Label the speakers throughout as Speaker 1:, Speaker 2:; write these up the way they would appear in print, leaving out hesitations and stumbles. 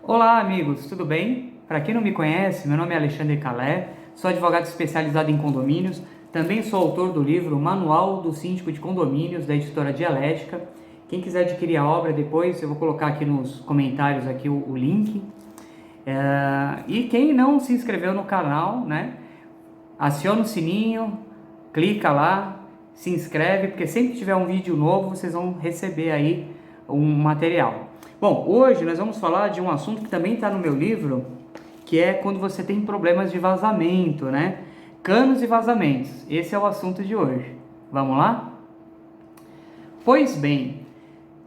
Speaker 1: Olá, amigos, tudo bem? Para quem não me conhece, meu nome é Alexandre Calé, sou advogado especializado em condomínios, também sou autor do livro Manual do Síndico de Condomínios, da editora Dialética. Quem quiser adquirir a obra depois, eu vou colocar aqui nos comentários aqui o link. E quem não se inscreveu no canal, né, aciona o sininho, clica lá, se inscreve, porque sempre que tiver um vídeo novo, vocês vão receber aí um material. Bom, hoje nós vamos falar de um assunto que também está no meu livro, que é quando você tem problemas de vazamento, né? Canos e vazamentos. Esse é o assunto de hoje. Vamos lá? Pois bem,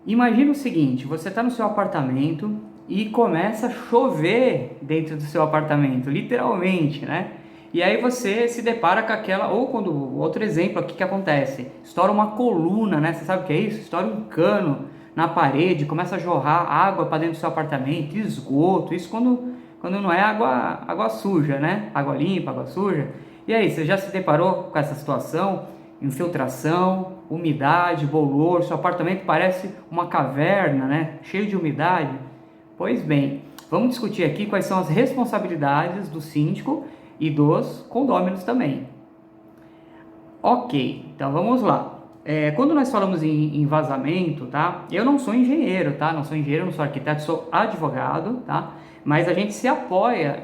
Speaker 1: imagina o seguinte, você está no seu apartamento e começa a chover dentro do seu apartamento, literalmente, né? E aí você se depara com aquela, ou quando, outro exemplo aqui que acontece, estoura uma coluna, né? Você sabe o que é isso? Estoura um cano na parede, começa a jorrar água para dentro do seu apartamento, esgoto, isso quando não é água suja, né? Água limpa, água suja. E aí, você já se deparou com essa situação? Infiltração, umidade, bolor, seu apartamento parece uma caverna, né? Cheio de umidade. Pois bem, vamos discutir aqui quais são as responsabilidades do síndico e dos condôminos também. Ok, então vamos lá. Quando nós falamos em vazamento, tá? Eu não sou engenheiro, tá? Não sou engenheiro, não sou arquiteto, sou advogado, tá? Mas a gente se apoia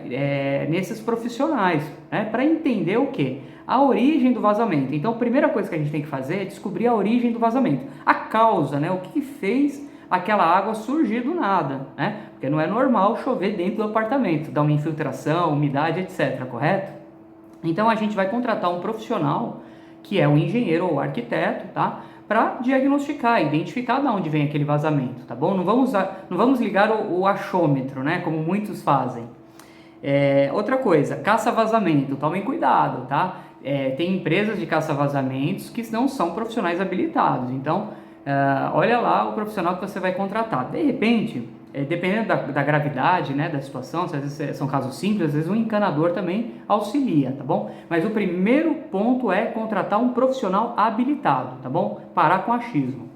Speaker 1: nesses profissionais, né? Para entender o quê? A origem do vazamento. Então, a primeira coisa que a gente tem que fazer é descobrir a origem do vazamento. A causa, né? O que fez aquela água surgir do nada, né? Porque não é normal chover dentro do apartamento, dar uma infiltração, umidade, etc, correto? Então, a gente vai contratar um profissional que é o engenheiro ou o arquiteto, tá? Para diagnosticar, identificar de onde vem aquele vazamento, tá bom? Não vamos ligar o achômetro, né? Como muitos fazem. Outra coisa, caça-vazamento, tomem cuidado, tá? Tem empresas de caça-vazamentos que não são profissionais habilitados, então olha lá o profissional que você vai contratar. De repente, dependendo da gravidade, né, da situação, se às vezes são casos simples, às vezes um encanador também auxilia, tá bom? Mas o primeiro ponto é contratar um profissional habilitado, tá bom? Parar com achismo.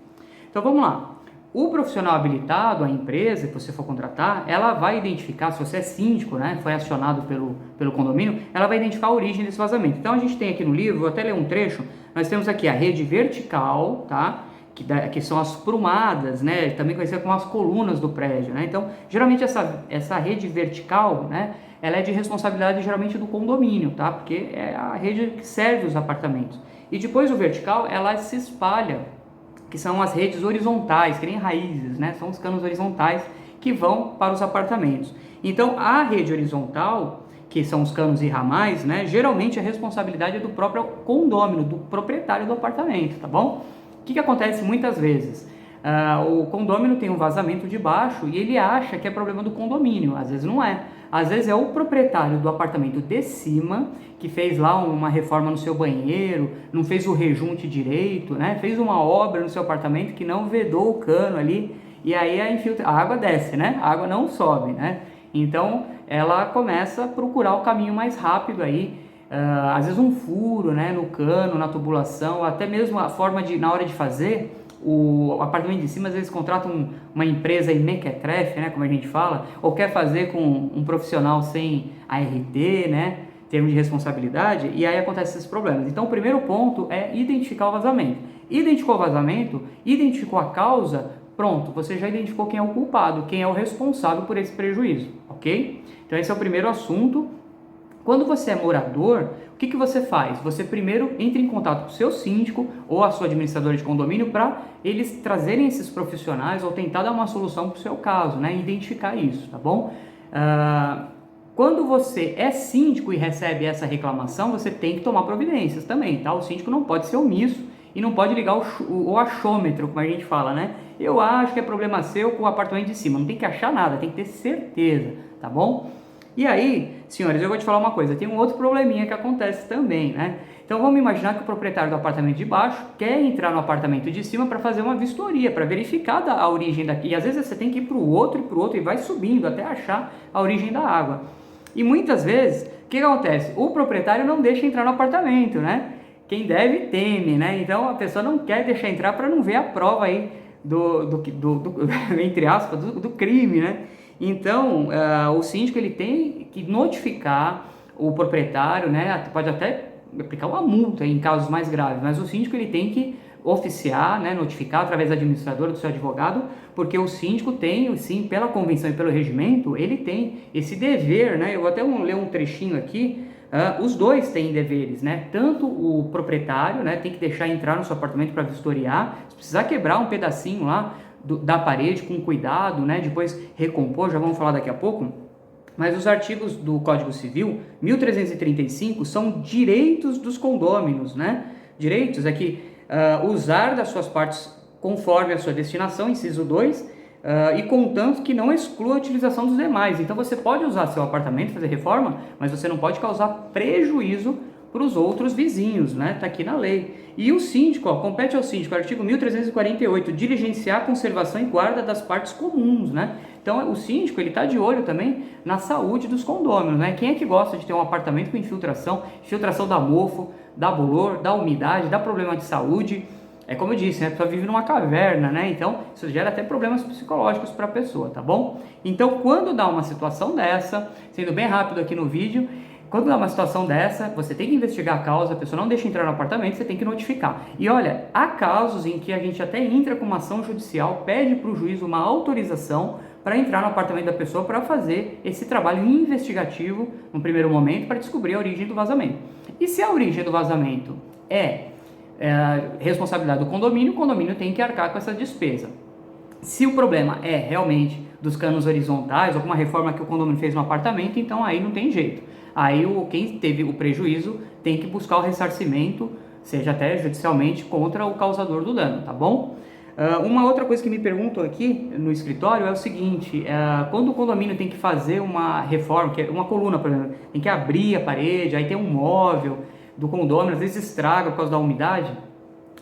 Speaker 1: Então vamos lá. O profissional habilitado, a empresa que você for contratar, ela vai identificar, se você é síndico, né, foi acionado pelo condomínio, ela vai identificar a origem desse vazamento. Então a gente tem aqui no livro, vou até ler um trecho, nós temos aqui a rede vertical, tá? Que são as prumadas, né, também conhecida como as colunas do prédio, né? Então, geralmente essa rede vertical, né, ela é de responsabilidade geralmente do condomínio, tá? Porque é a rede que serve os apartamentos. E depois o vertical, ela se espalha, que são as redes horizontais, que nem raízes, né? São os canos horizontais que vão para os apartamentos. Então, a rede horizontal, que são os canos e ramais, né? Geralmente a responsabilidade é do próprio condômino, do proprietário do apartamento, tá bom? O que acontece muitas vezes? O condômino tem um vazamento de baixo e ele acha que é problema do condomínio, às vezes não é. Às vezes é o proprietário do apartamento de cima que fez lá uma reforma no seu banheiro, não fez o rejunte direito, né? Fez uma obra no seu apartamento que não vedou o cano ali e aí a água desce, né? A água não sobe, né? Então ela começa a procurar o caminho mais rápido aí. Às vezes um furo, né, no cano, na tubulação, até mesmo a forma de, na hora de fazer, o apartamento de cima, às vezes contratam uma empresa aí mequetrefe, né, como a gente fala, ou quer fazer com um profissional sem ART, né, termo de responsabilidade, e aí acontecem esses problemas. Então o primeiro ponto é identificar o vazamento. Identificou o vazamento, identificou a causa, pronto, você já identificou quem é o culpado, quem é o responsável por esse prejuízo, ok? Então esse é o primeiro assunto. Quando você é morador, o que você faz? Você primeiro entra em contato com o seu síndico ou a sua administradora de condomínio para eles trazerem esses profissionais ou tentar dar uma solução para o seu caso, né? Identificar isso, tá bom? Quando você é síndico e recebe essa reclamação, você tem que tomar providências também, tá? O síndico não pode ser omisso e não pode ligar o achômetro, como a gente fala, né? Eu acho que é problema seu com o apartamento de cima. Não tem que achar nada, tem que ter certeza, tá bom? E aí, senhores, eu vou te falar uma coisa, tem um outro probleminha que acontece também, né? Então vamos imaginar que o proprietário do apartamento de baixo quer entrar no apartamento de cima para fazer uma vistoria, para verificar a origem daqui. E às vezes você tem que ir para o outro e vai subindo até achar a origem da água. E muitas vezes, o que acontece? O proprietário não deixa entrar no apartamento, né? Quem deve teme, né? Então a pessoa não quer deixar entrar para não ver a prova aí entre aspas, do crime, né? Então, o síndico ele tem que notificar o proprietário, né? Pode até aplicar uma multa em casos mais graves, mas o síndico ele tem que oficiar, né, notificar através da administradora do seu advogado, porque o síndico tem, sim, pela convenção e pelo regimento, ele tem esse dever, né? Eu vou até ler um trechinho aqui. Os dois têm deveres, né? Tanto o proprietário, né, tem que deixar entrar no seu apartamento para vistoriar, se precisar quebrar um pedacinho lá da parede com cuidado, né? Depois recompor, já vamos falar daqui a pouco. Mas os artigos do Código Civil, 1335, são direitos dos condôminos, né? Direitos é que usar das suas partes conforme a sua destinação, inciso 2, e contanto que não exclua a utilização dos demais. Então você pode usar seu apartamento, fazer reforma, mas você não pode causar prejuízo para os outros vizinhos, né? Tá aqui na lei. E o síndico, compete ao síndico, artigo 1348, diligenciar a conservação e guarda das partes comuns, né? Então o síndico, ele tá de olho também na saúde dos condôminos, né? Quem é que gosta de ter um apartamento com infiltração da mofo, da bolor, da umidade, dá problema de saúde? É como eu disse, né? A pessoa vive numa caverna, né? Então, isso gera até problemas psicológicos para a pessoa, tá bom? Então, quando dá uma situação dessa, sendo bem rápido aqui no vídeo, quando dá uma situação dessa, você tem que investigar a causa, a pessoa não deixa entrar no apartamento, você tem que notificar. E olha, há casos em que a gente até entra com uma ação judicial, pede para o juiz uma autorização para entrar no apartamento da pessoa para fazer esse trabalho investigativo, no primeiro momento, para descobrir a origem do vazamento. E se a origem do vazamento é responsabilidade do condomínio, o condomínio tem que arcar com essa despesa. Se o problema é realmente dos canos horizontais, alguma reforma que o condomínio fez no apartamento, então aí não tem jeito. Aí quem teve o prejuízo tem que buscar o ressarcimento, seja até judicialmente, contra o causador do dano, tá bom? Uma outra coisa que me perguntam aqui no escritório é o seguinte, quando o condomínio tem que fazer uma reforma, uma coluna, por exemplo, tem que abrir a parede, aí tem um móvel do condomínio, às vezes estraga por causa da umidade,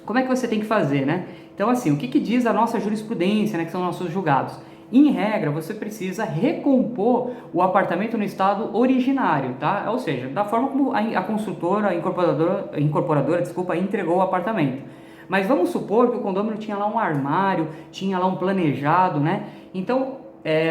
Speaker 1: como é que você tem que fazer, né? Então assim, o que diz a nossa jurisprudência, né, que são nossos julgados? Em regra, você precisa recompor o apartamento no estado originário, tá? Ou seja, da forma como a construtora, a incorporadora, entregou o apartamento. Mas vamos supor que o condomínio tinha lá um armário, tinha lá um planejado, né? Então,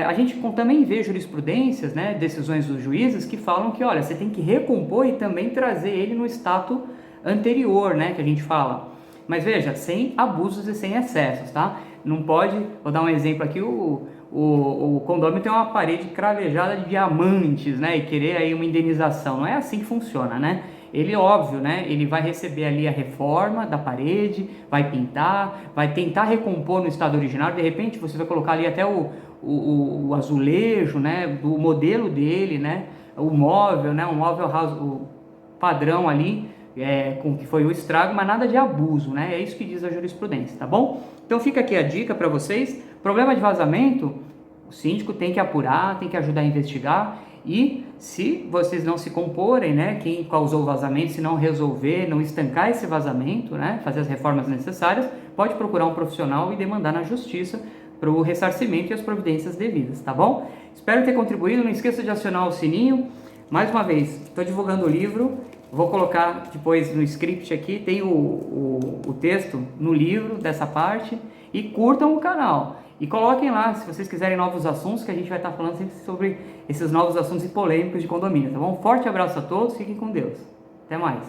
Speaker 1: a gente também vê jurisprudências, né, decisões dos juízes que falam que, olha, você tem que recompor e também trazer ele no status anterior, né, que a gente fala. Mas veja, sem abusos e sem excessos, tá? Não pode, vou dar um exemplo aqui, o condomínio tem uma parede cravejada de diamantes, né, e querer aí uma indenização. Não é assim que funciona, né? Ele, óbvio, né, ele vai receber ali a reforma da parede, vai pintar, vai tentar recompor no estado original, de repente você vai colocar ali até o azulejo, né, do modelo dele, né, o móvel, né, um móvel o padrão ali, com que foi o estrago, mas nada de abuso, né, é isso que diz a jurisprudência, tá bom? Então fica aqui a dica para vocês, problema de vazamento, o síndico tem que apurar, tem que ajudar a investigar. E se vocês não se comporem, né, quem causou o vazamento, se não resolver, não estancar esse vazamento, né, fazer as reformas necessárias, pode procurar um profissional e demandar na justiça para o ressarcimento e as providências devidas, tá bom? Espero ter contribuído, não esqueça de acionar o sininho. Mais uma vez, estou divulgando o livro, vou colocar depois no script aqui, tem o texto no livro dessa parte, e curtam o canal. E coloquem lá, se vocês quiserem novos assuntos, que a gente vai estar falando sempre sobre esses novos assuntos e polêmicos de condomínio, tá bom? Forte abraço a todos, fiquem com Deus. Até mais.